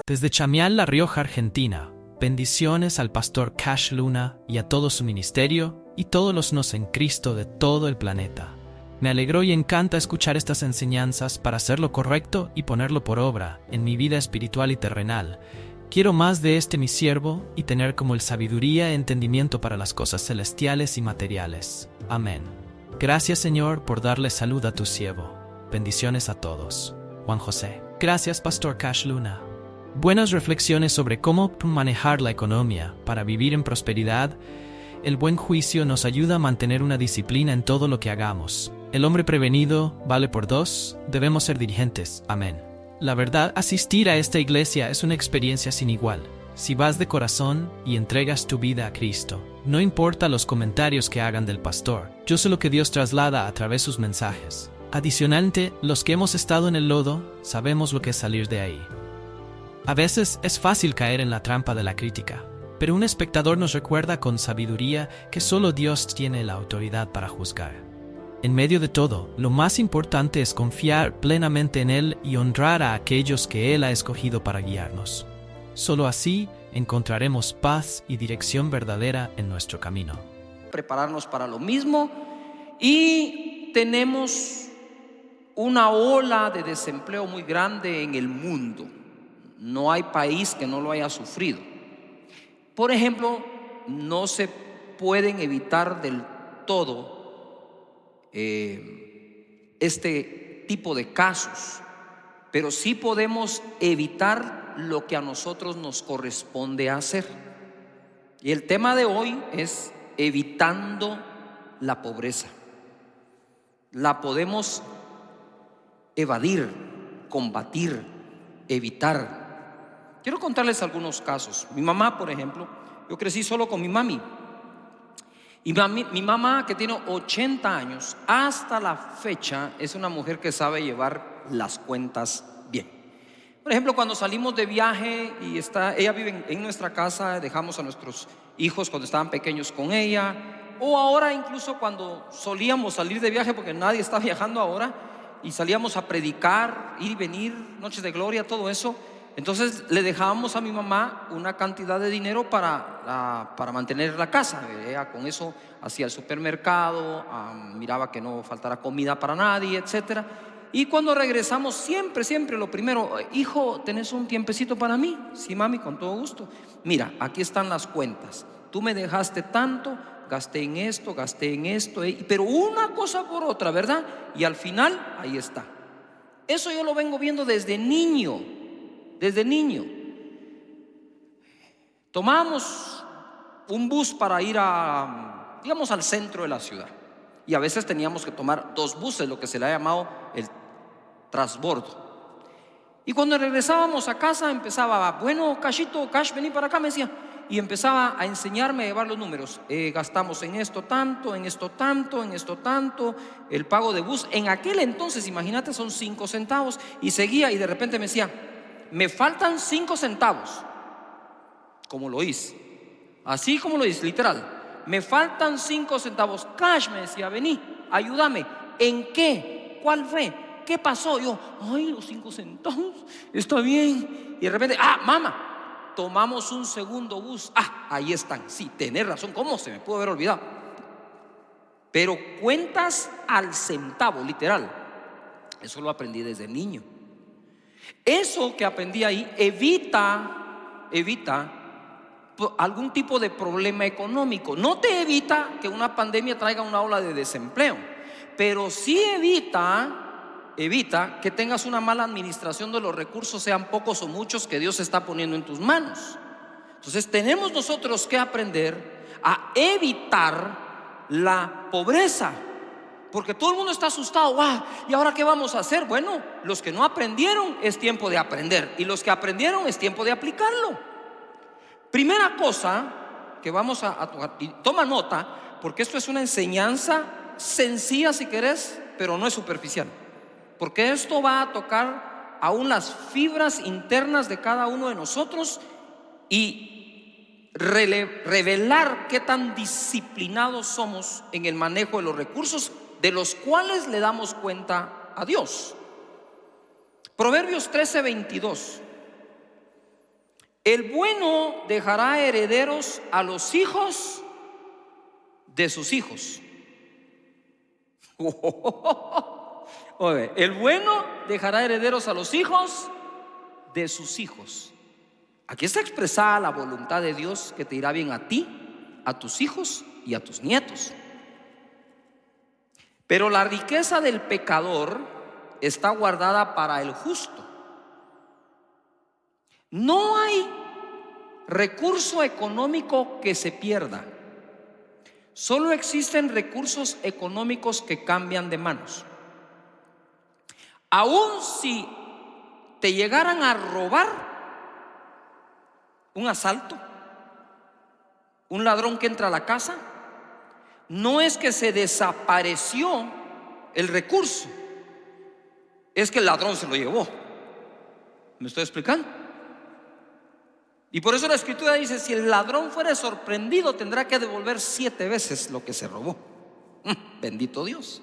Desde Chamial, La Rioja, Argentina, bendiciones al pastor Cash Luna y a todo su ministerio y todos los nos en Cristo de todo el planeta. Me alegró y encanta escuchar estas enseñanzas para hacer lo correcto y ponerlo por obra en mi vida espiritual y terrenal. Quiero más de mi siervo y tener como él sabiduría e entendimiento para las cosas celestiales y materiales. Amén. Gracias, Señor, por darle salud a tu siervo. Bendiciones a todos. Juan José. Gracias, pastor Cash Luna. Buenas reflexiones sobre cómo manejar la economía para vivir en prosperidad. El buen juicio nos ayuda a mantener una disciplina en todo lo que hagamos. El hombre prevenido vale por dos. Debemos ser diligentes. Amén. La verdad, asistir a esta iglesia es una experiencia sin igual. Si vas de corazón y entregas tu vida a Cristo, no importa los comentarios que hagan del pastor, yo sé lo que Dios traslada a través de sus mensajes. Adicionalmente, los que hemos estado en el lodo, sabemos lo que es salir de ahí. A veces es fácil caer en la trampa de la crítica, pero un espectador nos recuerda con sabiduría que solo Dios tiene la autoridad para juzgar. En medio de todo, lo más importante es confiar plenamente en Él y honrar a aquellos que Él ha escogido para guiarnos. Solo así encontraremos paz y dirección verdadera en nuestro camino. Prepararnos para lo mismo, y tenemos una ola de desempleo muy grande en el mundo. No hay país que no lo haya sufrido. Por ejemplo, no se pueden evitar del todo este tipo de casos, pero sí podemos evitar lo que a nosotros nos corresponde hacer. Y el tema de hoy es evitando la pobreza. La podemos evadir, combatir, evitar. Quiero contarles algunos casos. Mi mamá, por ejemplo, yo crecí solo con mi mami. Y mi mamá, que tiene 80 años, hasta la fecha es una mujer que sabe llevar las cuentas bien. Por ejemplo, cuando salimos de viaje y ella vive en nuestra casa, dejamos a nuestros hijos cuando estaban pequeños con ella, o ahora incluso cuando solíamos salir de viaje, porque nadie está viajando ahora, y salíamos a predicar, ir y venir, noches de gloria, todo eso. Entonces le dejábamos a mi mamá una cantidad de dinero para mantener la casa. Ella con eso hacía el supermercado, miraba que no faltara comida para nadie, etc. Y cuando regresamos siempre lo primero: hijo, ¿tenés un tiempecito para mí? Sí, mami, con todo gusto. Mira, aquí están las cuentas. Tú me dejaste tanto, gasté en esto, pero una cosa por otra, ¿verdad? Y al final, ahí está. Eso yo lo vengo viendo desde niño. Tomamos un bus para ir digamos, al centro de la ciudad, y a veces teníamos que tomar dos buses, lo que se le ha llamado el transbordo. Y cuando regresábamos a casa empezaba: bueno, Cashito, Cash, vení para acá, me decía, y empezaba a enseñarme a llevar los números. Gastamos en esto tanto, en esto tanto, en esto tanto. El pago de bus en aquel entonces, imagínate, son 5 centavos. Y seguía, y de repente me decía: me faltan 5 centavos. Como lo hice, así como lo hice, literal. Me faltan 5 centavos. Cash, me decía, vení, ayúdame. ¿En qué? ¿Cuál fue? ¿Qué pasó? Yo: ay, los 5 centavos, está bien. Y de repente: mamá, tomamos un segundo bus. Ahí están. Sí, tenés razón, ¿cómo se me pudo haber olvidado? Pero cuentas al centavo, literal. Eso lo aprendí desde niño. Eso que aprendí ahí evita algún tipo de problema económico. No te evita que una pandemia traiga una ola de desempleo, pero sí evita que tengas una mala administración de los recursos, sean pocos o muchos, que Dios está poniendo en tus manos. Entonces tenemos nosotros que aprender a evitar la pobreza, porque todo el mundo está asustado. ¿Y ahora qué vamos a hacer? Bueno, los que no aprendieron, es tiempo de aprender, y los que aprendieron, es tiempo de aplicarlo. Primera cosa que vamos a tocar, y toma nota, porque esto es una enseñanza sencilla si querés, pero no es superficial, porque esto va a tocar aún las fibras internas de cada uno de nosotros y revelar qué tan disciplinados somos en el manejo de los recursos de los cuales le damos cuenta a Dios. Proverbios 13:22 El bueno dejará herederos a los hijos de sus hijos. Oye, el bueno dejará herederos a los hijos de sus hijos. Aquí está expresada la voluntad de Dios, que te irá bien a ti, a tus hijos y a tus nietos. Pero la riqueza del pecador está guardada para el justo. No hay recurso económico que se pierda. Solo existen recursos económicos que cambian de manos. Aun si te llegaran a robar, un asalto, un ladrón que entra a la casa, no es que se desapareció el recurso, es que el ladrón se lo llevó. ¿Me estoy explicando? Y por eso la Escritura dice: si el ladrón fuera sorprendido, tendrá que devolver 7 veces lo que se robó. Bendito Dios.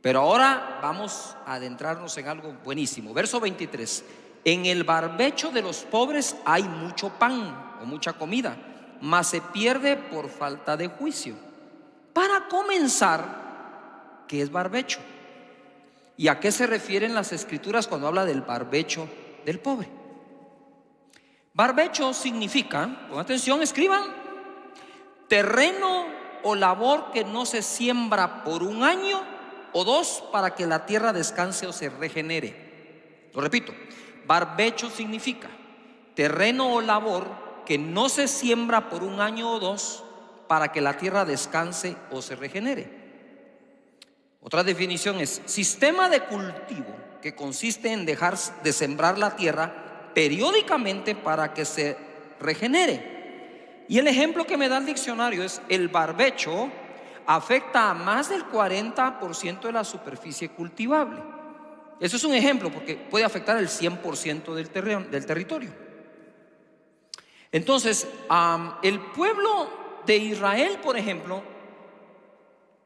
Pero ahora vamos a adentrarnos en algo buenísimo. Verso 23: en el barbecho de los pobres hay mucho pan o mucha comida, mas se pierde por falta de juicio. Para comenzar, ¿qué es barbecho? ¿Y a qué se refieren las Escrituras cuando habla del barbecho del pobre? Barbecho significa, con atención, escriban, terreno o labor que no se siembra por 1 año o 2 para que la tierra descanse o se regenere. Lo repito, barbecho significa terreno o labor que no se siembra por 1 año o 2 para que la tierra descanse o se regenere. Otra definición es sistema de cultivo que consiste en dejar de sembrar la tierra periódicamente para que se regenere. Y el ejemplo que me da el diccionario es: el barbecho afecta a más del 40% de la superficie cultivable. Eso es un ejemplo, porque puede afectar el 100% del territorio. Entonces, el pueblo de Israel, por ejemplo,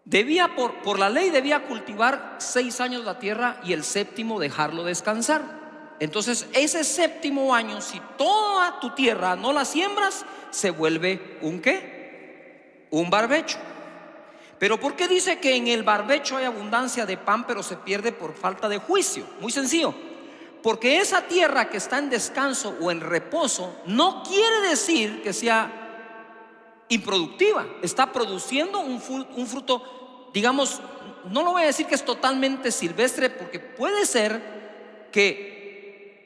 debía por la ley debía cultivar 6 años la tierra y el 7º dejarlo descansar. Entonces ese 7º año, si toda tu tierra no la siembras, se vuelve ¿un qué? Un barbecho. Pero ¿por qué dice que en el barbecho hay abundancia de pan, pero se pierde por falta de juicio? Muy sencillo, porque esa tierra que está en descanso o en reposo no quiere decir que sea improductiva. Está produciendo un fruto, digamos, no lo voy a decir que es totalmente silvestre, porque puede ser que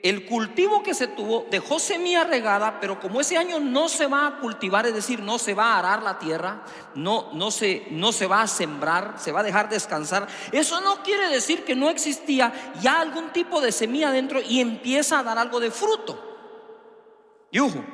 el cultivo que se tuvo dejó semilla regada, pero como ese año no se va a cultivar, es decir, no se va a arar la tierra, no se va a sembrar, se va a dejar descansar. Eso no quiere decir que no existía ya algún tipo de semilla dentro y empieza a dar algo de fruto. Yuhu.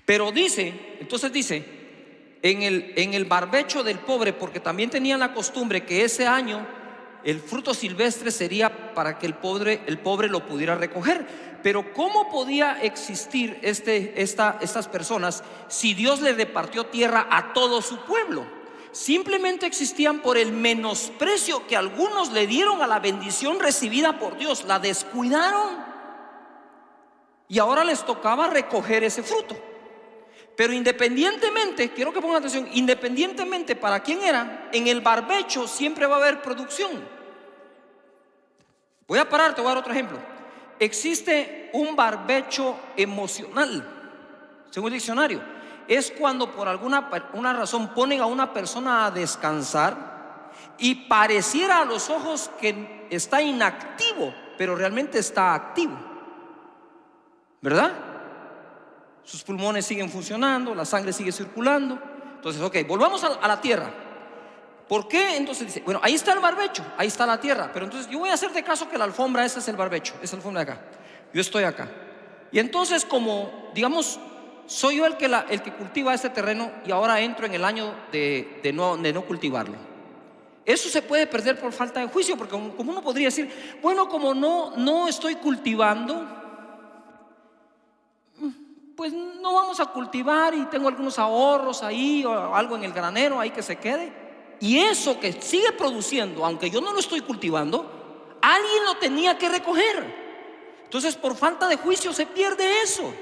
Pero entonces dice, en el barbecho del pobre, porque también tenían la costumbre que ese año el fruto silvestre sería para que el pobre lo pudiera recoger. Pero ¿cómo podía existir estas personas si Dios le repartió tierra a todo su pueblo? Simplemente existían por el menosprecio que algunos le dieron a la bendición recibida por Dios. La descuidaron y ahora les tocaba recoger ese fruto. Pero independientemente, quiero que pongan atención, independientemente para quién era, en el barbecho siempre va a haber producción. Voy a parar, te voy a dar otro ejemplo. Existe un barbecho emocional, según el diccionario. Es cuando por una razón ponen a una persona a descansar y pareciera a los ojos que está inactivo, pero realmente está activo, ¿verdad? Sus pulmones siguen funcionando, la sangre sigue circulando. Entonces, ok, volvamos a la tierra. ¿Por qué? Entonces dice, bueno, ahí está el barbecho, ahí está la tierra. Pero entonces yo voy a hacer de caso que la alfombra, esa es el barbecho, esa es la alfombra de acá. Yo estoy acá. Y entonces, como, digamos, soy yo el que cultiva este terreno y ahora entro en el año de no cultivarlo. Eso se puede perder por falta de juicio, porque como uno podría decir, bueno, como no estoy cultivando, pues no vamos a cultivar y tengo algunos ahorros ahí o algo en el granero ahí que se quede. Y eso que sigue produciendo, aunque yo no lo estoy cultivando, alguien lo tenía que recoger. Entonces, por falta de juicio se pierde eso.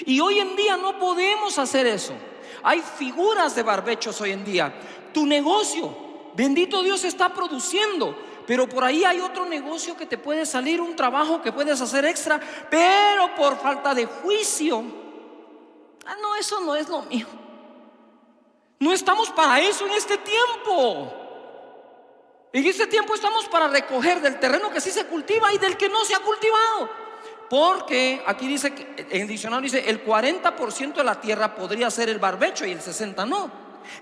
Y hoy en día no podemos hacer eso. Hay figuras de barbechos hoy en día. Tu negocio, bendito Dios, está produciendo, pero por ahí hay otro negocio que te puede salir, un trabajo que puedes hacer extra, pero por falta de juicio, no, eso no es lo mío. No estamos para eso en este tiempo. En este tiempo estamos para recoger del terreno que sí se cultiva y del que no se ha cultivado. Porque aquí dice, en el diccionario dice, el 40% de la tierra podría ser el barbecho y el 60% no.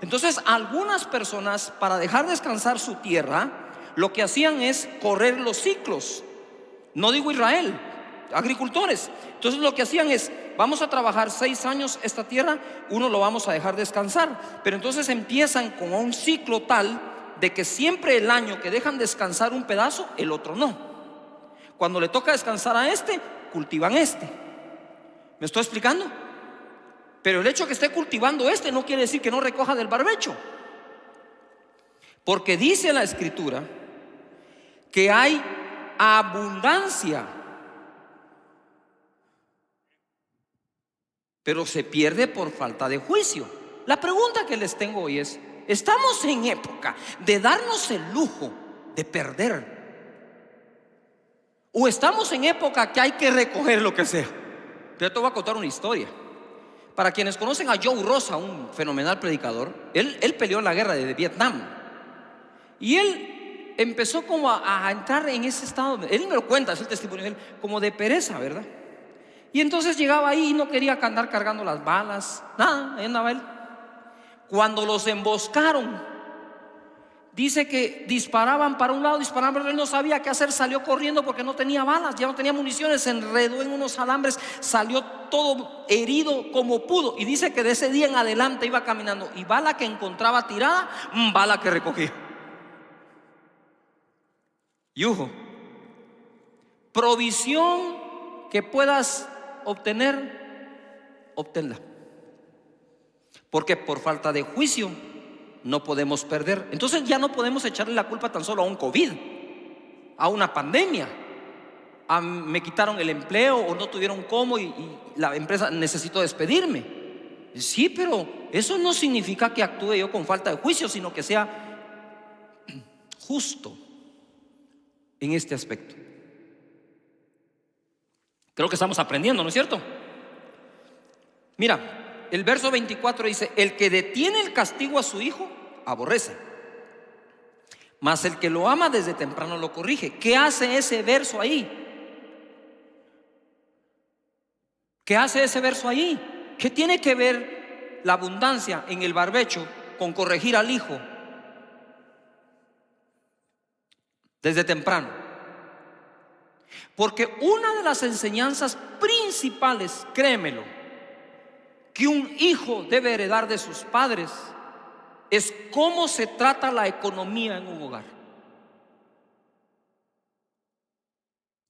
Entonces algunas personas, para dejar descansar su tierra, lo que hacían es correr los ciclos. No digo Israel, agricultores. Entonces lo que hacían es, vamos a trabajar 6 años esta tierra, uno lo vamos a dejar descansar. Pero entonces empiezan con un ciclo tal de que siempre el año que dejan descansar un pedazo, el otro no. Cuando le toca descansar a este, cultivan este. ¿Me estoy explicando? Pero el hecho de que esté cultivando este no quiere decir que no recoja del barbecho. Porque dice la Escritura que hay abundancia, pero se pierde por falta de juicio. La pregunta que les tengo hoy es: ¿estamos en época de darnos el lujo de perder? ¿O estamos en época que hay que recoger lo que sea? Yo te voy a contar una historia. Para quienes conocen a Joe Rosa, un fenomenal predicador, él peleó en la guerra de Vietnam. Y él empezó como a entrar en ese estado. Él me lo cuenta, es el testimonio de él, como de pereza, ¿verdad? Y entonces llegaba ahí y no quería andar cargando las balas, nada, ahí andaba él. Cuando los emboscaron, dice que disparaban para un lado, disparaban para otro. Él no sabía qué hacer, salió corriendo porque no tenía balas, ya no tenía municiones, se enredó en unos alambres, salió todo herido como pudo. Y dice que de ese día en adelante iba caminando, y bala que encontraba tirada, bala que recogía. Y ojo, provisión que puedas obtener, obténla. Porque por falta de juicio no podemos perder. Entonces ya no podemos echarle la culpa tan solo a un COVID, a una pandemia, a me quitaron el empleo o no tuvieron cómo y la empresa necesitó despedirme. Sí, pero eso no significa que actúe yo con falta de juicio, sino que sea justo en este aspecto. Creo que estamos aprendiendo, ¿no es cierto? Mira, el verso 24 dice: el que detiene el castigo a su hijo aborrece, mas el que lo ama desde temprano lo corrige. ¿Qué hace ese verso ahí? ¿Qué hace ese verso ahí? ¿Qué tiene que ver la abundancia en el barbecho con corregir al hijo desde temprano? Porque una de las enseñanzas principales, créemelo, que un hijo debe heredar de sus padres es cómo se trata la economía en un hogar.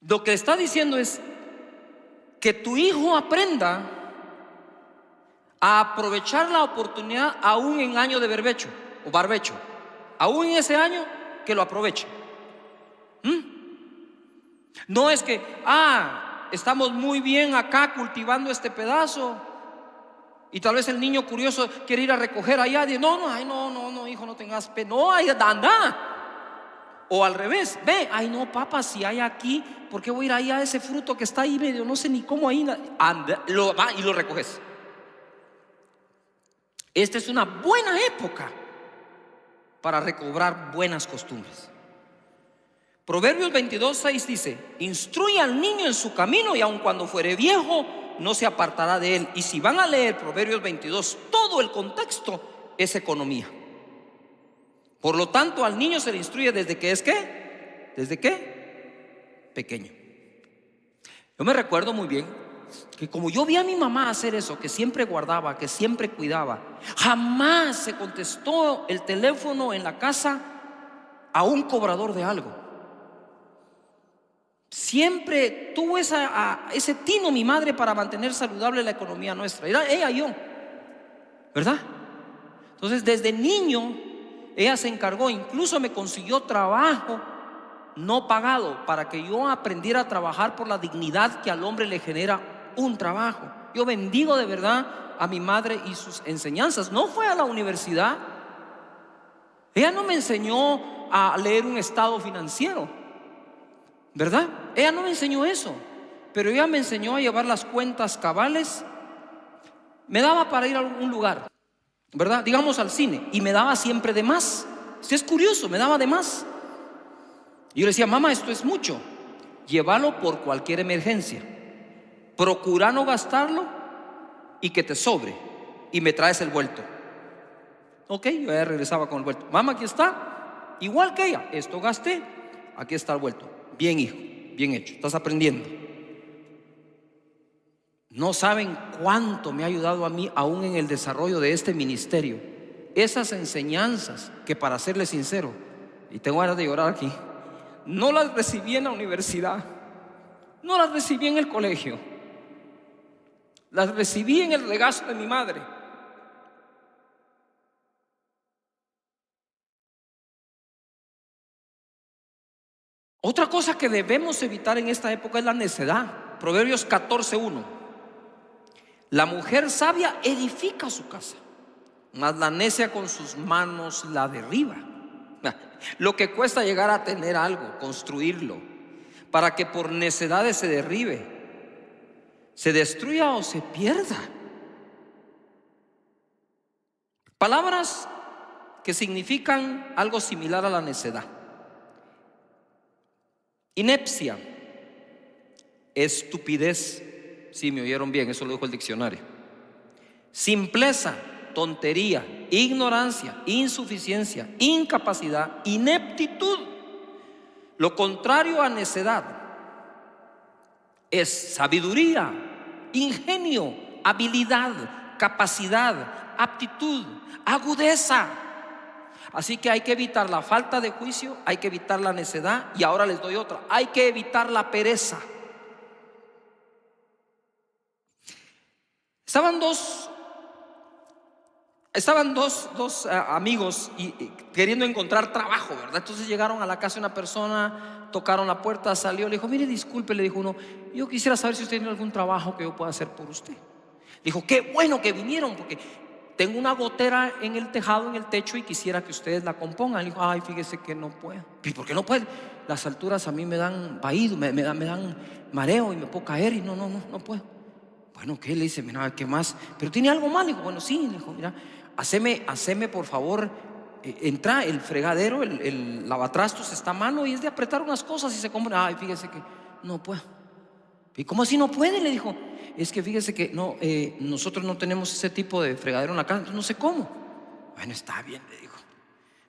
Lo que está diciendo es que tu hijo aprenda a aprovechar la oportunidad aún en año de berbecho o barbecho, aún en ese año, que lo aproveche. No es que estamos muy bien acá cultivando este pedazo y tal vez el niño curioso quiere ir a recoger allá y dice: no, hijo, no tengas pena, no, ahí anda. O al revés, ve, no, papá, si hay aquí, ¿por qué voy a ir allá a ese fruto que está ahí medio, no sé ni cómo ahí? Anda, va y lo recoges. Esta es una buena época para recobrar buenas costumbres. Proverbios 22:6 dice: instruye al niño en su camino, y aun cuando fuere viejo no se apartará de él. Y si van a leer Proverbios 22, todo el contexto es economía. Por lo tanto, al niño se le instruye desde que es ¿qué? ¿Desde qué? Pequeño. Yo me recuerdo muy bien que como yo vi a mi mamá hacer eso, que siempre guardaba, que siempre cuidaba, jamás se contestó el teléfono en la casa a un cobrador de algo. Siempre tuvo ese tino mi madre para mantener saludable la economía nuestra. Era ella y yo, ¿verdad? Entonces desde niño ella se encargó, incluso me consiguió trabajo, no pagado, para que yo aprendiera a trabajar por la dignidad que al hombre le genera un trabajo. Yo bendigo de verdad a mi madre y sus enseñanzas. No fue a la universidad. Ella no me enseñó a leer un estado financiero, ¿verdad? Ella no me enseñó eso, pero ella me enseñó a llevar las cuentas cabales. Me daba para ir a algún lugar, ¿verdad? Digamos al cine, y me daba siempre de más. Si es curioso, me daba de más. Y yo le decía: mamá, esto es mucho, llévalo por cualquier emergencia, procura no gastarlo y que te sobre, y me traes el vuelto. Ok, yo ya regresaba con el vuelto. Mamá, aquí está, igual que ella, esto gasté, aquí está el vuelto. Bien, hijo, bien hecho, estás aprendiendo. No saben cuánto me ha ayudado a mí aún en el desarrollo de este ministerio. Esas enseñanzas que, para serles sincero, y tengo ganas de llorar aquí, no las recibí en la universidad, no las recibí en el colegio, las recibí en el regazo de mi madre. Otra cosa que debemos evitar en esta época es la necedad. Proverbios 14:1. La mujer sabia edifica su casa, mas la necia con sus manos la derriba. Lo que cuesta llegar a tener algo, construirlo, para que por necedades se derribe, se destruya o se pierda. Palabras que significan algo similar a la necedad: inepcia, estupidez. Sí, me oyeron bien, eso lo dijo el diccionario. Simpleza, tontería, ignorancia, insuficiencia, incapacidad, ineptitud. Lo contrario a necedad es sabiduría, ingenio, habilidad, capacidad, aptitud, agudeza. Así que hay que evitar la falta de juicio, hay que evitar la necedad, y ahora les doy otra: hay que evitar la pereza. Estaban dos amigos y queriendo encontrar trabajo, ¿verdad? Entonces llegaron a la casa de una persona, tocaron la puerta, salió, le dijo: mire, disculpe, le dijo uno, yo quisiera saber si usted tiene algún trabajo que yo pueda hacer por usted. Dijo: qué bueno que vinieron, porque tengo una gotera en el tejado, en el techo, y quisiera que ustedes la compongan. Le dijo: ay, fíjese que no puedo. ¿Y por qué no puede? Las alturas a mí me dan vaído, me dan mareo y me puedo caer, y no puedo. Bueno, ¿qué? Le dice: mira, ¿qué más? ¿Pero tiene algo más? Le dijo: bueno, sí. Le dijo: mira, haceme por favor, entra el fregadero, el lavatrastos está a mano y es de apretar unas cosas y se compra. Ay, fíjese que no puedo. ¿Y cómo así no puede? Le dijo: es que fíjese que no, nosotros no tenemos ese tipo de fregadero en la casa, no sé cómo. Bueno, está bien, le dijo.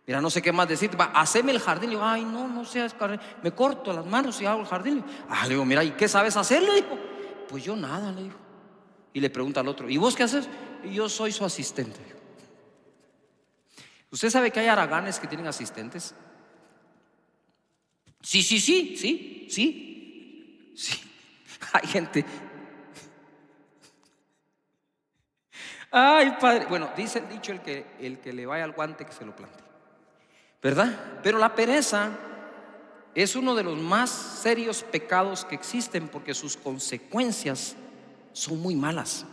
Mira, no sé qué más decirte. Va, haceme el jardín. Le digo: ay, no seas, me corto las manos y hago el jardín. Le digo: mira, ¿y qué sabes hacer? Le dijo: pues yo nada, le dijo. Y le pregunta al otro: ¿y vos qué haces? Y yo soy su asistente. ¿Usted sabe que hay haraganes que tienen asistentes? Sí. Hay gente. Ay, padre. Bueno, dice el dicho: el que le vaya al guante, que se lo plante, ¿verdad? Pero la pereza es uno de los más serios pecados que existen, porque sus consecuencias son muy malas.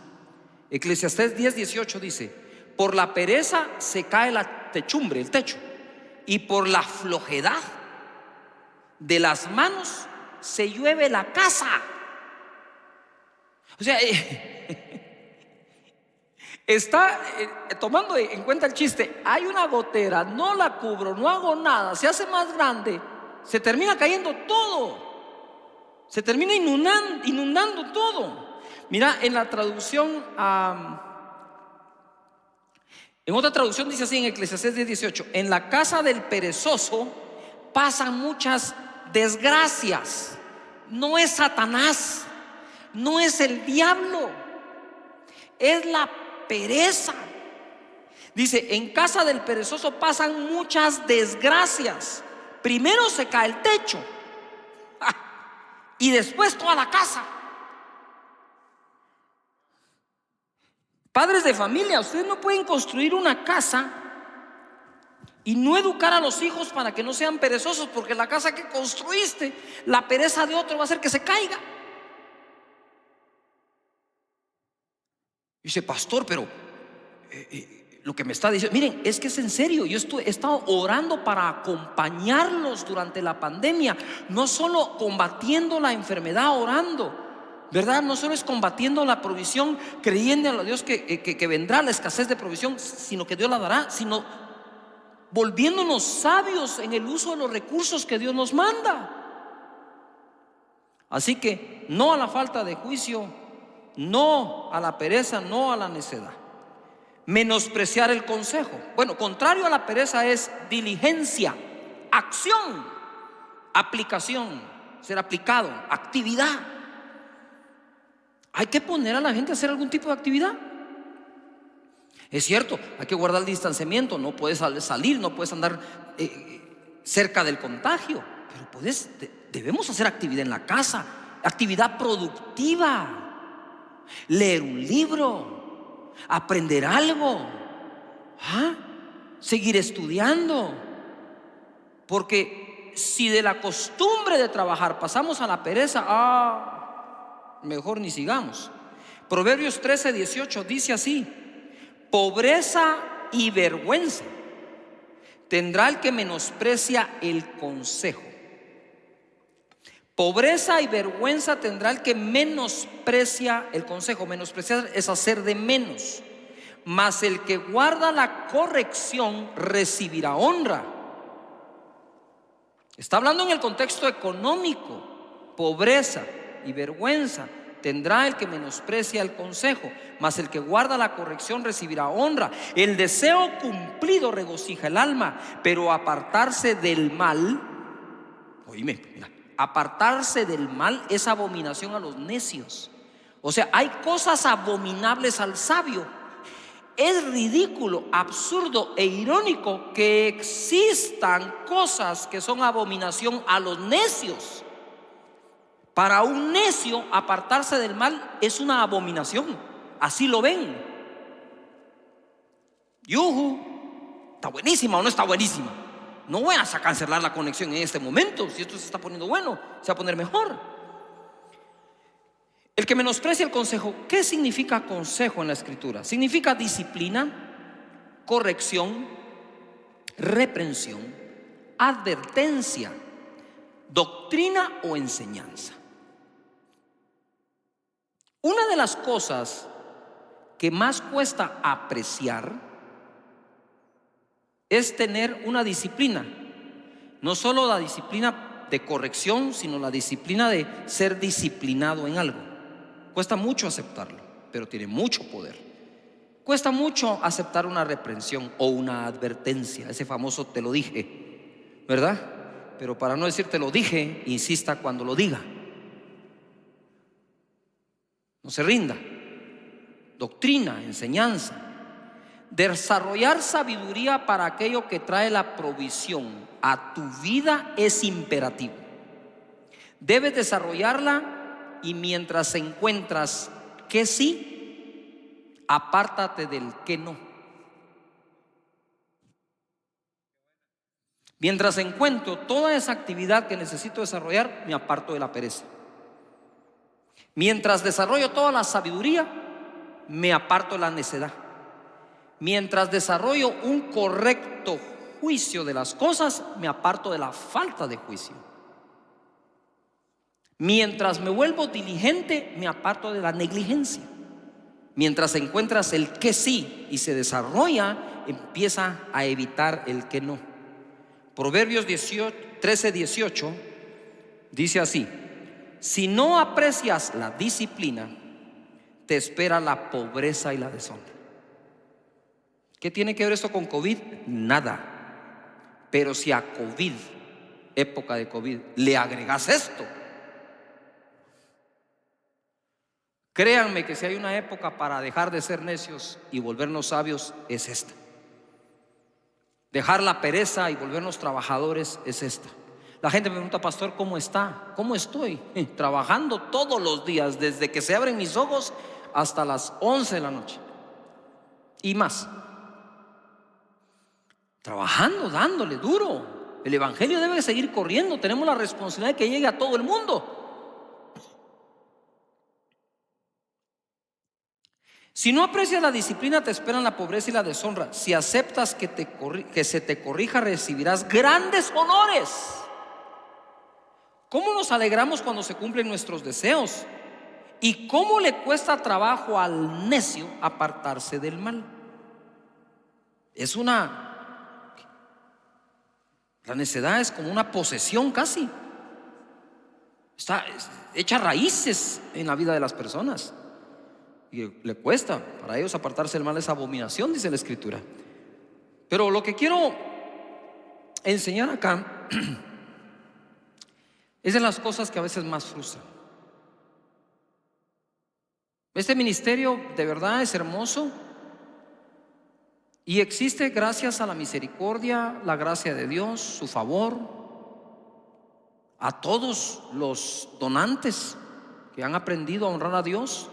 Eclesiastés 10:18 dice: por la pereza se cae la techumbre, el techo, y por la flojedad de las manos se llueve la casa. O sea, está tomando en cuenta el chiste. Hay una gotera, no la cubro, no hago nada, se hace más grande, se termina cayendo todo, se termina inundando todo. Mira, en la traducción, en otra traducción dice así, en Eclesiastés 10:18: en la casa del perezoso pasan muchas desgracias. No es Satanás, no es el diablo, es la pereza. Dice: en casa del perezoso pasan muchas desgracias. Primero se cae el techo y después toda la casa. Padres de familia, ustedes no pueden construir una casa Y no educar a los hijos para que no sean perezosos, porque la casa que construiste, la pereza de otro va a hacer que se caiga. Dice, pastor, pero lo que me está diciendo, miren, es que es en serio. Yo he estado orando para acompañarlos durante la pandemia, no solo combatiendo la enfermedad, orando, ¿verdad? No solo es combatiendo la provisión, creyendo a Dios que vendrá la escasez de provisión, sino que Dios la dará, sino volviéndonos sabios en el uso de los recursos que Dios nos manda. Así que no a la falta de juicio, no a la pereza, no a la necedad. Menospreciar el consejo. Bueno, contrario a la pereza es diligencia, acción, aplicación, ser aplicado, actividad. Hay que poner a la gente a hacer algún tipo de actividad. Es cierto, hay que guardar el distanciamiento, no puedes salir, no puedes andar cerca del contagio, pero debemos hacer actividad en la casa, actividad productiva. Leer un libro, aprender algo, seguir estudiando. Porque si de la costumbre de trabajar pasamos a la pereza, mejor ni sigamos. Proverbios 13:18 dice así: pobreza y vergüenza tendrá el que menosprecia el consejo. Pobreza y vergüenza tendrá el que menosprecia el consejo. Menospreciar es hacer de menos. Mas el que guarda la corrección recibirá honra. Está hablando en el contexto económico. Pobreza y vergüenza tendrá el que menosprecia el consejo, mas el que guarda la corrección recibirá honra. El deseo cumplido regocija el alma, pero apartarse del mal, oíme, mira, apartarse del mal es abominación a los necios. O sea, hay cosas abominables al sabio. Es ridículo, absurdo e irónico que existan cosas que son abominación a los necios. Para un necio, apartarse del mal es una abominación. Así lo ven. Yuhu, ¿está buenísima o no está buenísima? No voy a cancelar la conexión en este momento. Si esto se está poniendo bueno, se va a poner mejor. El que menosprecia el consejo. ¿Qué significa consejo en la escritura? Significa disciplina, corrección, reprensión, advertencia, doctrina o enseñanza. Una de las cosas que más cuesta apreciar es tener una disciplina. No solo la disciplina de corrección, sino la disciplina de ser disciplinado en algo. Cuesta mucho aceptarlo, pero tiene mucho poder. Cuesta mucho aceptar una reprensión o una advertencia, ese famoso te lo dije, ¿verdad? Pero para no decir te lo dije, insista cuando lo diga. No se rinda. Doctrina, enseñanza. Desarrollar sabiduría para aquello que trae la provisión a tu vida es imperativo. Debes desarrollarla y mientras encuentras que sí, apártate del que no. Mientras encuentro toda esa actividad que necesito desarrollar, me aparto de la pereza. Mientras desarrollo toda la sabiduría, me aparto de la necedad. Mientras desarrollo un correcto juicio de las cosas, me aparto de la falta de juicio. Mientras me vuelvo diligente, me aparto de la negligencia. Mientras encuentras el que sí y se desarrolla, empieza a evitar el que no. Proverbios 13:18 dice así: si no aprecias la disciplina, te espera la pobreza y la deshonra. ¿Qué tiene que ver esto con COVID? Nada. Pero si a COVID, época de COVID, le agregas esto, créanme que si hay una época para dejar de ser necios y volvernos sabios, es esta. Dejar la pereza y volvernos trabajadores es esta. La gente me pregunta: pastor, ¿cómo está? ¿Cómo estoy? Trabajando todos los días, desde que se abren mis ojos hasta las 11 de la noche y más. trabajando, dándole duro. El evangelio debe seguir corriendo. Tenemos la responsabilidad de que llegue a todo el mundo. Si no aprecias la disciplina, te esperan la pobreza y la deshonra. Si aceptas que se te corrija, recibirás grandes honores. ¿Cómo nos alegramos cuando se cumplen nuestros deseos? ¿Y cómo le cuesta trabajo al necio apartarse del mal? La necedad es como una posesión casi. Está hecha raíces en la vida de las personas. Y le cuesta, para ellos apartarse del mal es abominación, dice la Escritura. Pero lo que quiero enseñar acá es de las cosas que a veces más frustran. Este ministerio de verdad es hermoso y existe gracias a la misericordia, la gracia de Dios, su favor, a todos los donantes que han aprendido a honrar a Dios,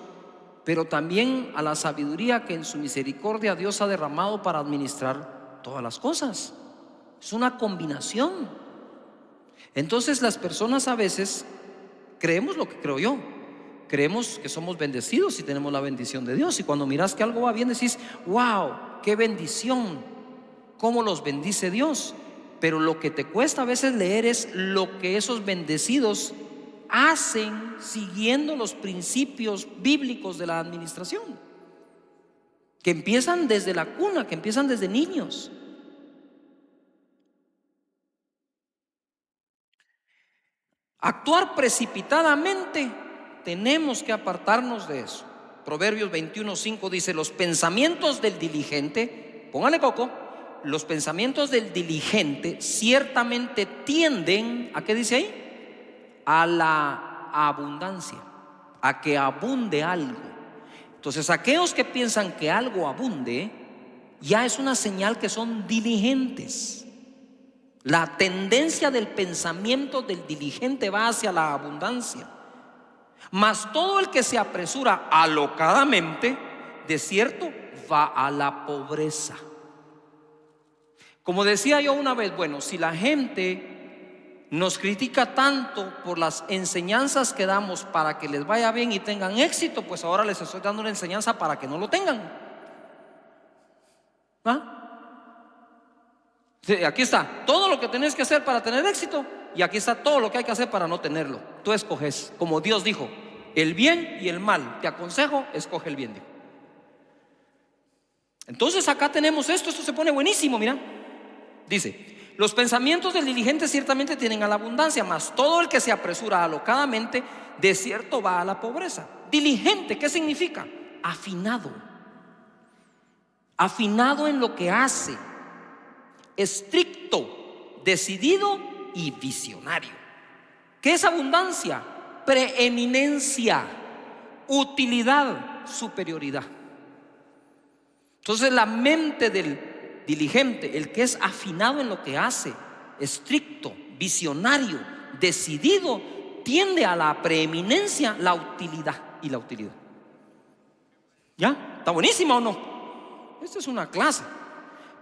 pero también a la sabiduría que en su misericordia Dios ha derramado para administrar todas las cosas. Es una combinación. Entonces las personas a veces creemos lo que creo yo. Creemos que somos bendecidos y tenemos la bendición de Dios. Y cuando miras que algo va bien decís: wow, qué bendición, cómo los bendice Dios. Pero lo que te cuesta a veces leer es lo que esos bendecidos hacen siguiendo los principios bíblicos de la administración, que empiezan desde la cuna, que empiezan desde niños. Actuar precipitadamente, tenemos que apartarnos de eso. Proverbios 21:5 dice: los pensamientos del diligente, póngale coco, los pensamientos del diligente ciertamente tienden, ¿a qué dice ahí? A la abundancia, a que abunde algo. Entonces aquellos que piensan que algo abunde, ya es una señal que son diligentes. La tendencia del pensamiento del diligente va hacia la abundancia. Mas todo el que se apresura alocadamente, de cierto, va a la pobreza. Como decía yo una vez, bueno, si la gente nos critica tanto por las enseñanzas que damos para que les vaya bien y tengan éxito, pues ahora les estoy dando una enseñanza para que no lo tengan. ¿Ah? Sí, aquí está todo lo que tenés que hacer para tener éxito, y aquí está todo lo que hay que hacer para no tenerlo. Tú escoges, como Dios dijo, el bien y el mal. Te aconsejo, escoge el bien, dijo. Entonces acá tenemos esto se pone buenísimo, mira. Dice: los pensamientos del diligente ciertamente tienen a la abundancia, mas todo el que se apresura alocadamente, de cierto va a la pobreza. Diligente, ¿qué significa? Afinado. Afinado en lo que hace. Estricto, decidido y visionario. ¿Qué es abundancia? Preeminencia, utilidad, superioridad. Entonces la mente del diligente, el que es afinado en lo que hace, estricto, visionario, decidido, tiende a la preeminencia, la utilidad y la utilidad. ¿Ya? ¿Está buenísima o no? Esta es una clase.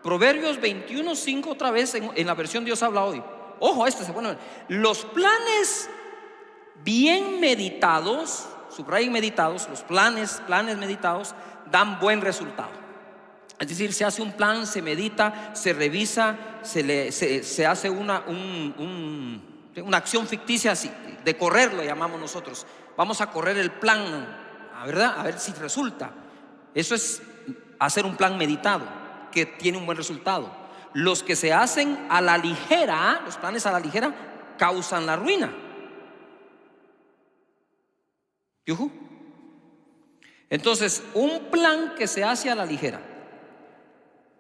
Proverbios 21:5 otra vez en la versión Dios habla hoy. Ojo, se pone. Los planes bien meditados, subrayen meditados, los planes meditados dan buen resultado. Es decir, se hace un plan, se medita, se revisa, se hace una acción ficticia así, de correr lo llamamos nosotros. Vamos a correr el plan, ¿verdad? A ver si resulta. Eso es hacer un plan meditado que tiene un buen resultado. Los que se hacen a la ligera, los planes a la ligera, causan la ruina. ¿Yujú? Entonces, un plan que se hace a la ligera,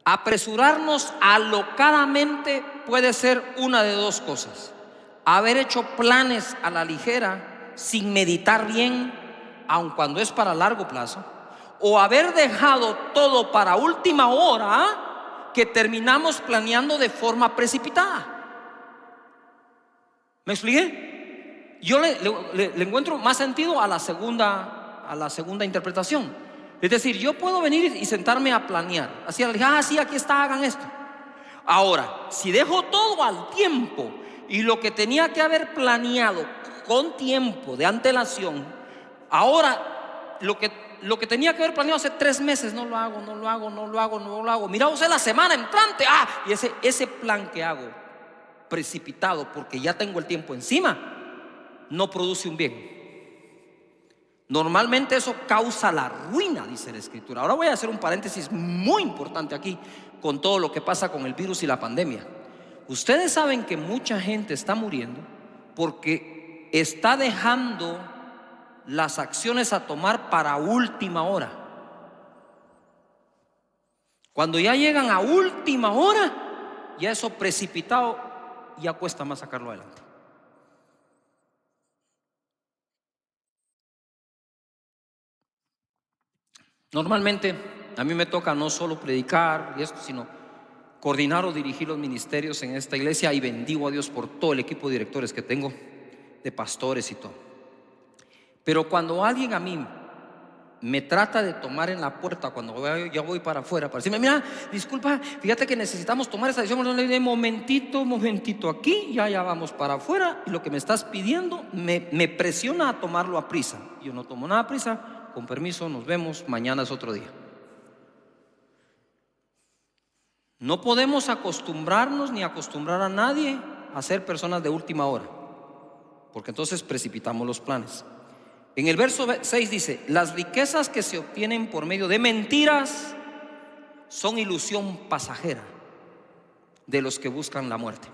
apresurarnos alocadamente, puede ser una de dos cosas: haber hecho planes a la ligera sin meditar bien, aun cuando es para largo plazo, o haber dejado todo para última hora, que terminamos planeando de forma precipitada. ¿Me expliqué? Yo le encuentro más sentido a la segunda interpretación. Es decir, yo puedo venir y sentarme a planear así, sí, aquí está, hagan esto. Ahora, si dejo todo al tiempo y lo que tenía que haber planeado con tiempo de antelación, ahora lo que tenía que haber planeado hace 3 meses, no lo hago. Mira, o sea, la semana entrante, y ese plan que hago precipitado porque ya tengo el tiempo encima, no produce un bien. Normalmente eso causa la ruina, dice la Escritura. Ahora voy a hacer un paréntesis muy importante aquí con todo lo que pasa con el virus y la pandemia. Ustedes saben que mucha gente está muriendo porque está dejando las acciones a tomar para última hora. Cuando ya llegan a última hora, ya eso precipitado ya cuesta más sacarlo adelante. Normalmente a mí me toca no solo predicar y esto, sino coordinar o dirigir los ministerios en esta iglesia, y bendigo a Dios por todo el equipo de directores que tengo, de pastores y todo. Pero cuando alguien a mí me trata de tomar en la puerta cuando ya voy para afuera para decirme, mira, disculpa, fíjate que necesitamos tomar esta decisión, momentito aquí, ya vamos para afuera, y lo que me estás pidiendo me presiona a tomarlo a prisa. Yo no tomo nada a prisa. Con permiso, nos vemos, mañana es otro día. No podemos acostumbrarnos ni acostumbrar a nadie a ser personas de última hora, porque entonces precipitamos los planes. En el verso 6 dice: las riquezas que se obtienen por medio de mentiras son ilusión pasajera de los que buscan la muerte.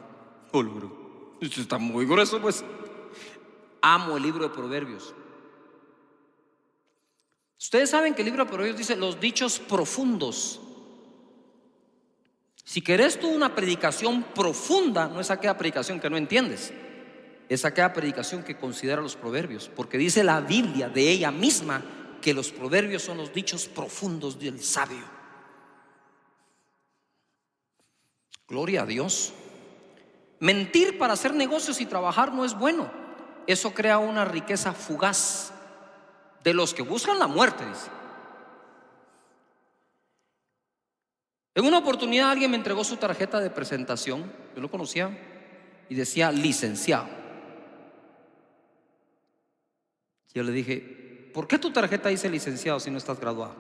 Esto está muy grueso, pues. Amo el libro de Proverbios. Ustedes saben que el libro de Proverbios dice los dichos profundos. Si querés tú una predicación profunda, no es aquella predicación que no entiendes, es aquella predicación que considera los proverbios, porque dice la Biblia de ella misma que los proverbios son los dichos profundos del sabio. Gloria a Dios. Mentir para hacer negocios y trabajar no es bueno. Eso crea una riqueza fugaz de los que buscan la muerte, dice. En una oportunidad alguien me entregó su tarjeta de presentación, yo lo conocía, y decía licenciado. Yo le dije, ¿por qué tu tarjeta dice licenciado si no estás graduado?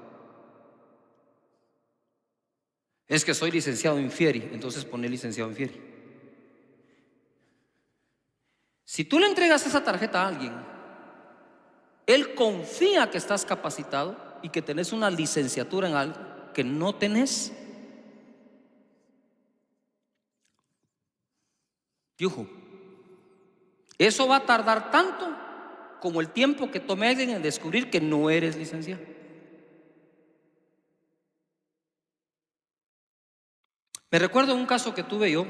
Es que soy licenciado in fieri. Entonces pone licenciado in fieri. Si tú le entregas esa tarjeta a alguien, él confía que estás capacitado y que tenés una licenciatura en algo que no tenés. Yujo, eso va a tardar tanto como el tiempo que tome alguien en descubrir que no eres licenciado. Me recuerdo un caso que tuve yo.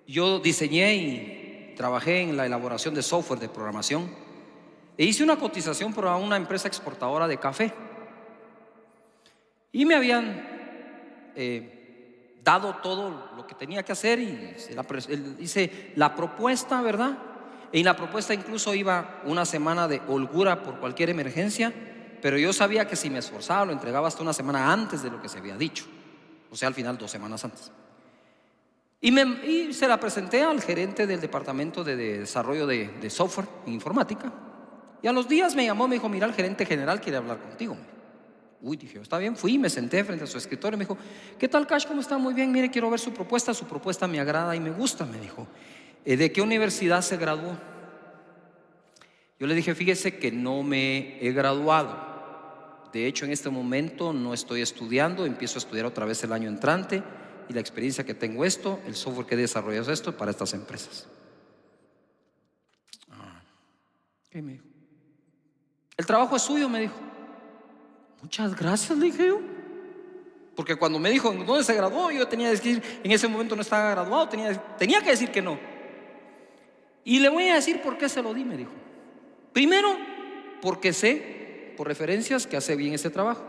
Yo diseñé y trabajé en la elaboración de software de programación e hice una cotización para una empresa exportadora de café, y me habían dado todo lo que tenía que hacer, y hice la propuesta, ¿verdad? Y en la propuesta incluso iba una semana de holgura por cualquier emergencia, pero yo sabía que si me esforzaba lo entregaba hasta una semana antes de lo que se había dicho, o sea, al final 2 semanas antes. Y se la presenté al gerente del departamento de desarrollo de software en informática, y a los días me llamó, me dijo, mira, el gerente general quiere hablar contigo. Uy, dije, está bien. Fui y me senté frente a su escritorio y me dijo, ¿qué tal, Cash? ¿Cómo está? Muy bien, mire, quiero ver su propuesta me agrada y me gusta, me dijo. ¿De qué universidad se graduó? Yo le dije, fíjese que no me he graduado. De hecho, en este momento no estoy estudiando, empiezo a estudiar otra vez el año entrante, y la experiencia que tengo el software que he desarrollado es esto para estas empresas. ¿Qué me dijo? El trabajo es suyo, me dijo. Muchas gracias, le dije yo. Porque cuando me dijo dónde se graduó, yo tenía que decir, en ese momento no estaba graduado, tenía que decir que no. Y le voy a decir por qué se lo di, me dijo. Primero, porque sé por referencias que hace bien este trabajo,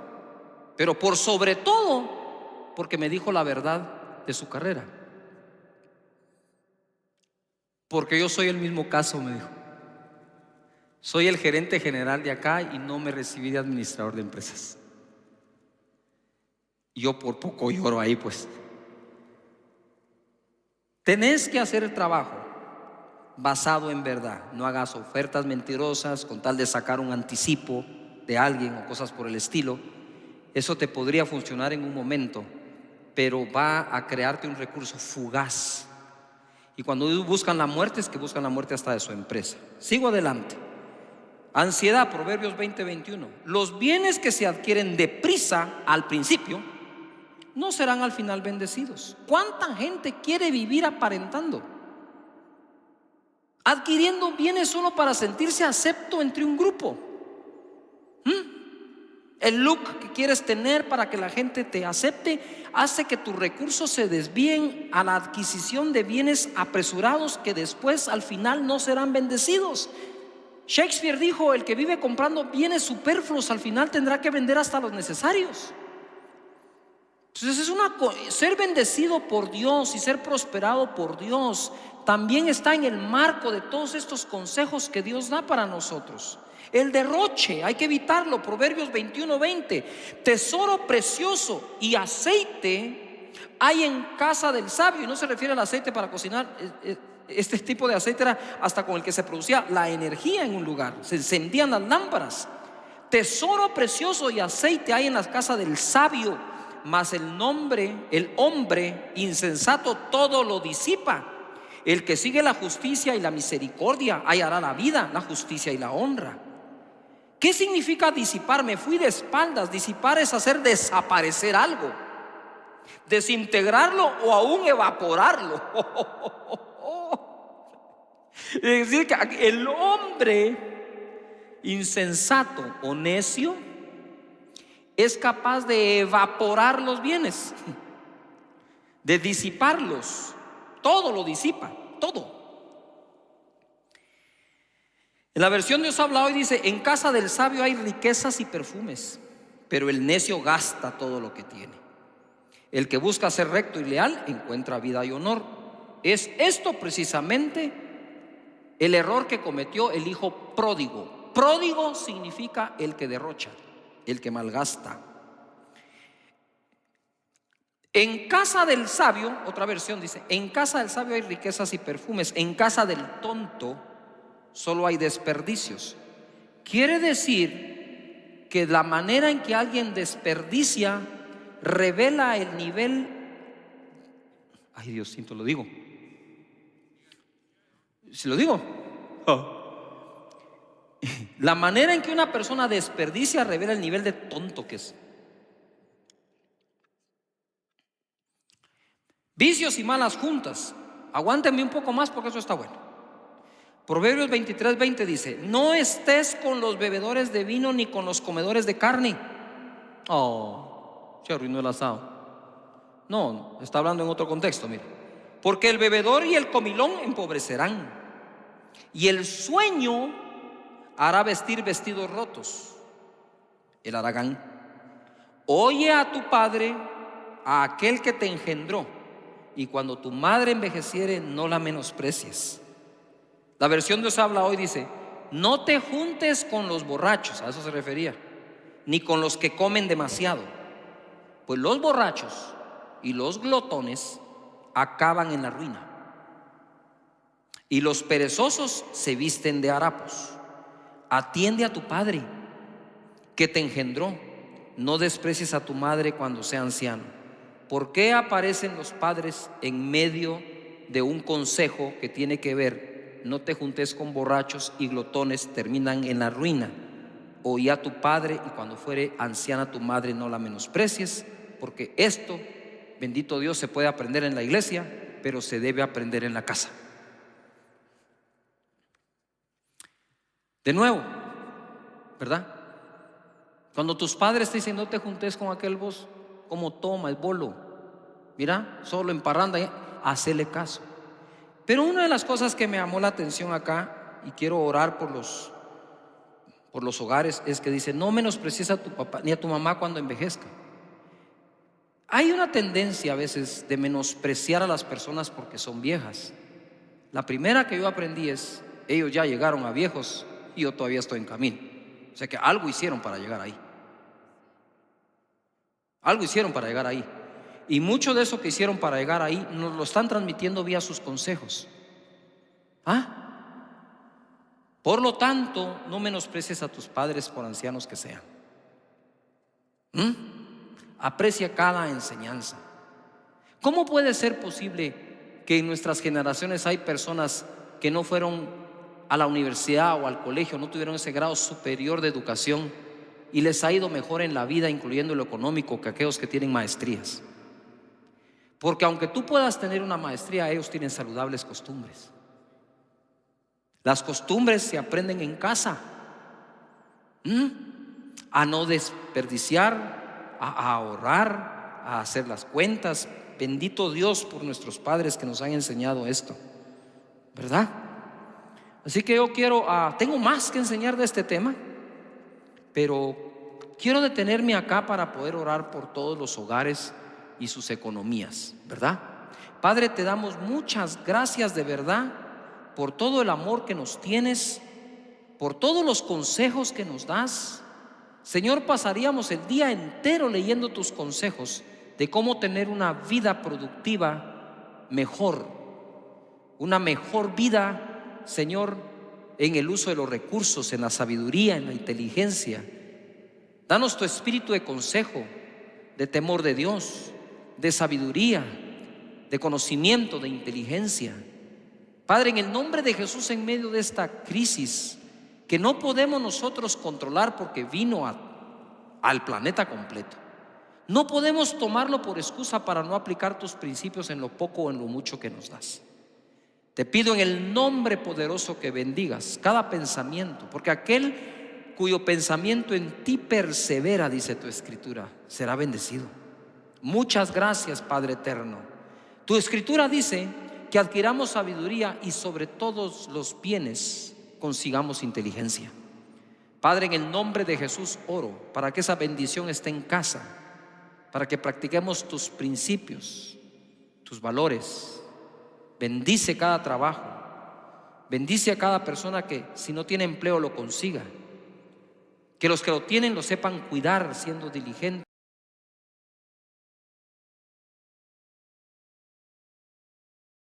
pero por sobre todo porque me dijo la verdad de su carrera. Porque yo soy el mismo caso, me dijo. Soy el gerente general de acá y no me recibí de administrador de empresas. Yo por poco lloro ahí, pues. Tenés que hacer el trabajo basado en verdad. No hagas ofertas mentirosas con tal de sacar un anticipo de alguien o cosas por el estilo. Eso te podría funcionar en un momento, pero va a crearte un recurso fugaz. Y cuando buscan la muerte, es que buscan la muerte hasta de su empresa. Sigo adelante. Ansiedad, Proverbios 20:21. Los bienes que se adquieren deprisa al principio no serán al final bendecidos. ¿Cuánta gente quiere vivir aparentando? Adquiriendo bienes solo para sentirse acepto entre un grupo. El look que quieres tener para que la gente te acepte hace que tus recursos se desvíen a la adquisición de bienes apresurados que después al final no serán bendecidos. Shakespeare dijo: el que vive comprando bienes superfluos al final tendrá que vender hasta los necesarios. Entonces ser bendecido por Dios y ser prosperado por Dios también está en el marco de todos estos consejos que Dios da para nosotros. El derroche hay que evitarlo. Proverbios 21:20. Tesoro precioso y aceite hay en casa del sabio. Y no se refiere al aceite para cocinar. Este tipo de aceite era hasta con el que se producía la energía en un lugar. Se encendían las lámparas. Tesoro precioso y aceite hay en la casa del sabio, mas el hombre insensato todo lo disipa. El que sigue la justicia y la misericordia hallará la vida, la justicia y la honra. ¿Qué significa disipar? Me fui de espaldas. Disipar es hacer desaparecer algo, desintegrarlo o aún evaporarlo. Es decir, que el hombre insensato o necio es capaz de evaporar los bienes, de disiparlos. Todo lo disipa, todo. En la versión Dios habla hoy dice: en casa del sabio hay riquezas y perfumes, pero el necio gasta todo lo que tiene. El que busca ser recto y leal encuentra vida y honor. Es esto precisamente el error que cometió el hijo pródigo. Pródigo significa el que derrocha, el que malgasta. En casa del sabio, otra versión dice: en casa del sabio hay riquezas y perfumes, en casa del tonto solo hay desperdicios. Quiere decir que la manera en que alguien desperdicia revela el nivel. Ay, Diosito, lo digo. ¿Si lo digo? La manera en que una persona desperdicia revela el nivel de tonto que es. Vicios y malas juntas. Aguántenme un poco más porque eso está bueno. Proverbios 23:20 dice: no estés con los bebedores de vino ni con los comedores de carne. Se arruinó el asado. No, está hablando en otro contexto, mire. Porque el bebedor y el comilón empobrecerán, y el sueño hará vestir vestidos rotos. El haragán. Oye a tu padre, a aquel que te engendró, y cuando tu madre envejeciere, no la menosprecies. La versión Dios habla hoy dice: no te juntes con los borrachos, a eso se refería, ni con los que comen demasiado, pues los borrachos y los glotones acaban en la ruina, y los perezosos se visten de harapos. Atiende a tu padre que te engendró, no desprecies a tu madre cuando sea anciano. ¿Por qué aparecen los padres en medio de un consejo que tiene que ver: no te juntes con borrachos y glotones, terminan en la ruina? Oí a tu padre, y cuando fuere anciana tu madre, no la menosprecies. Porque esto, bendito Dios, se puede aprender en la iglesia, pero se debe aprender en la casa. De nuevo, ¿verdad? Cuando tus padres te dicen: no te juntes con aquel vos, como toma el bolo, mira, solo en parranda, hacele caso. Pero una de las cosas que me llamó la atención acá, y quiero orar por los hogares, es que dice: no menosprecies a tu papá ni a tu mamá cuando envejezca. Hay una tendencia a veces de menospreciar a las personas porque son viejas. La primera que yo aprendí es: ellos ya llegaron a viejos y yo todavía estoy en camino. O sea que algo hicieron para llegar ahí. Algo hicieron para llegar ahí. Y mucho de eso que hicieron para llegar ahí nos lo están transmitiendo vía sus consejos. Por lo tanto, no menosprecies a tus padres por ancianos que sean. Aprecia cada enseñanza. ¿Cómo puede ser posible que en nuestras generaciones hay personas que no fueron a la universidad o al colegio, no tuvieron ese grado superior de educación y les ha ido mejor en la vida, incluyendo lo económico, que aquellos que tienen maestrías? Porque aunque tú puedas tener una maestría, ellos tienen saludables costumbres. Las costumbres se aprenden en casa. A no desperdiciar, a ahorrar, a hacer las cuentas. Bendito Dios por nuestros padres que nos han enseñado esto, ¿verdad? Así que yo tengo más que enseñar de este tema, pero quiero detenerme acá para poder orar por todos los hogares y sus economías, ¿verdad? Padre, te damos muchas gracias de verdad por todo el amor que nos tienes, por todos los consejos que nos das. Señor, pasaríamos el día entero leyendo tus consejos de cómo tener una vida productiva mejor, una mejor vida, Señor, en el uso de los recursos, en la sabiduría, en la inteligencia. Danos tu espíritu de consejo, de temor de Dios, de sabiduría, de conocimiento, de inteligencia. Padre, en el nombre de Jesús, en medio de esta crisis que no podemos nosotros controlar porque vino al planeta completo, no podemos tomarlo por excusa para no aplicar tus principios en lo poco o en lo mucho que nos das. Te pido en el nombre poderoso que bendigas cada pensamiento, porque aquel cuyo pensamiento en ti persevera, dice tu escritura, será bendecido. Muchas gracias, Padre eterno. Tu escritura dice que adquiramos sabiduría y sobre todos los bienes consigamos inteligencia. Padre, en el nombre de Jesús oro para que esa bendición esté en casa, para que practiquemos tus principios, tus valores. Bendice cada trabajo, bendice a cada persona que si no tiene empleo lo consiga, que los que lo tienen lo sepan cuidar siendo diligentes.